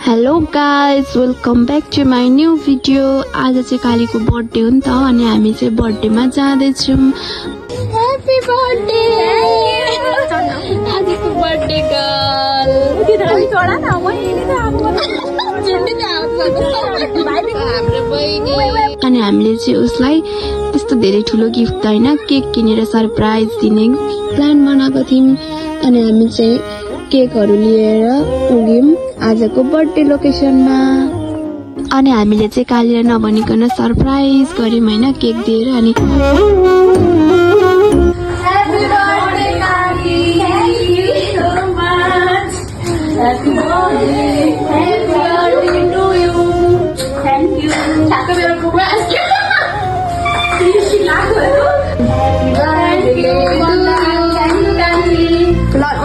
Hello guys, welcome back to my new video. आज चाहिँ कालीको बर्थडे हो नि त, अनि हामी चाहिँ बर्थडेमा जाँदैछौँ। ह्यापी बर्थडे आजको बर्थडे गर्ल। अनि हामीले चाहिँ उसलाई त्यस्तो धेरै ठुलो गिफ्ट होइन, केक किनेर सरप्राइज दिने प्लान बनाएको थियौँ। अनि हामी चाहिँ केकहरू लिएर पुग्यौँ आजको बर्थडे लोकेसनमा। अनि हामीले चाहिँ कालीलाई नभनिकन सरप्राइज गर्यौँ होइन, केक दिएर। अनि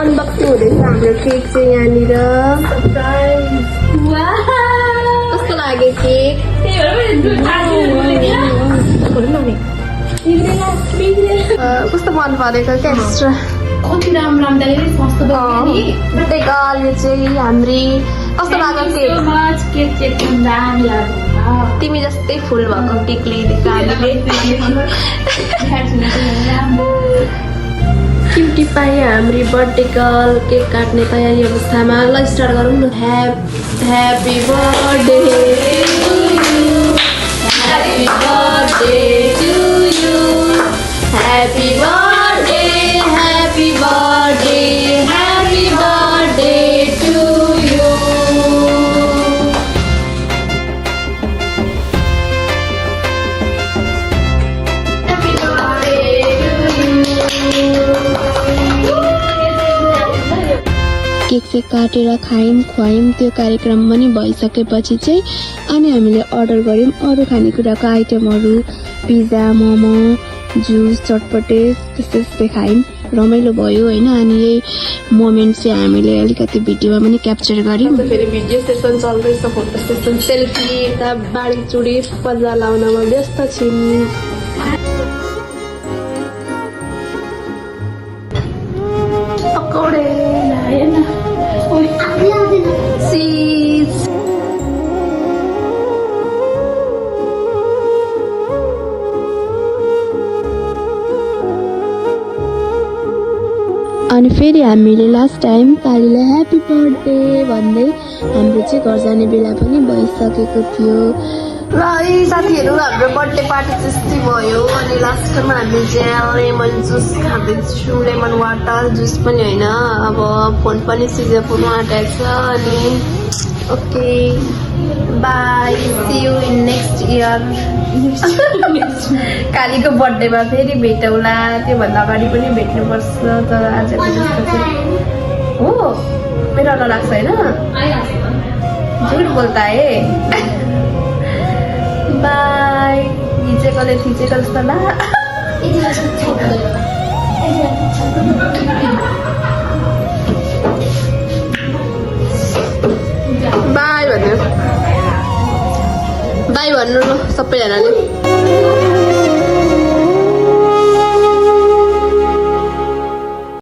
अनबक्सिङ हुँदैछ हाम्रो केक चाहिँ यहाँनिर। कस्तो लाग्यो केक? कस्तो मन परेको क्या एक्स्ट्रा गाली चाहिँ हाम्री। कस्तो लाग्यो केक? तिमी जस्तै फुल भएको केक ल्याइदिएको हामीले। क्युटी पाए हाम्री बर्थडे गर्ल केक काट्ने तयारी अवस्थामा। ल स्टार्ट गरौँ न। Happy birthday happy birthday to you, happy birthday happy birthday happy birthday to you. Cake चाहिँ काटेर खायौँ खुवायौँ। त्यो कार्यक्रम पनि भइसकेपछि चाहिँ अनि हामीले अर्डर गऱ्यौँ अरू खानेकुराको आइटमहरू, पिज्जा, मोमो, जुस, चटपटे त्यस्तै त्यस्तै खायौँ। रमाइलो भयो होइन। अनि यही मोमेन्ट चाहिँ हामीले अलिकति भिडियोमा पनि क्याप्चर गऱ्यौँ। फेरि भिडियो सेसन चल्दैछ, फोटो सेसन, सेल्फी, यता बाढी चुडी पल्ला लाउनमा व्यस्त छौँ। अनि फेरि हामीले लास्ट टाइम कालीलाई ह्याप्पी बर्थडे भन्दै हाम्रो चाहिँ घर जाने बेला पनि भइसकेको थियो। ल है साथीहरू, हाम्रो बर्थडे पार्टी त्यस्तै भयो। अनि लास्टमा हामी चाहिँ लेमन जुस खाँदैछौँ, लेमन वाटर जुस पनि होइन। अब फोन पनि स्विच हुनु आँटेको छ। अनि okay bye, see you in next year. कालीको बर्थडेमा फेरि भेटौँला। त्योभन्दा अगाडि पनि भेट्नुपर्छ, तर आजको जस्तो चाहिँ हो मेरो डर लाग्छ होइन। झुट बोल्दा है। बाई, थिचेकोले थिचेको जस्तो ला। बाई भन्नु, बाई भन्नु ल सबैजनाले।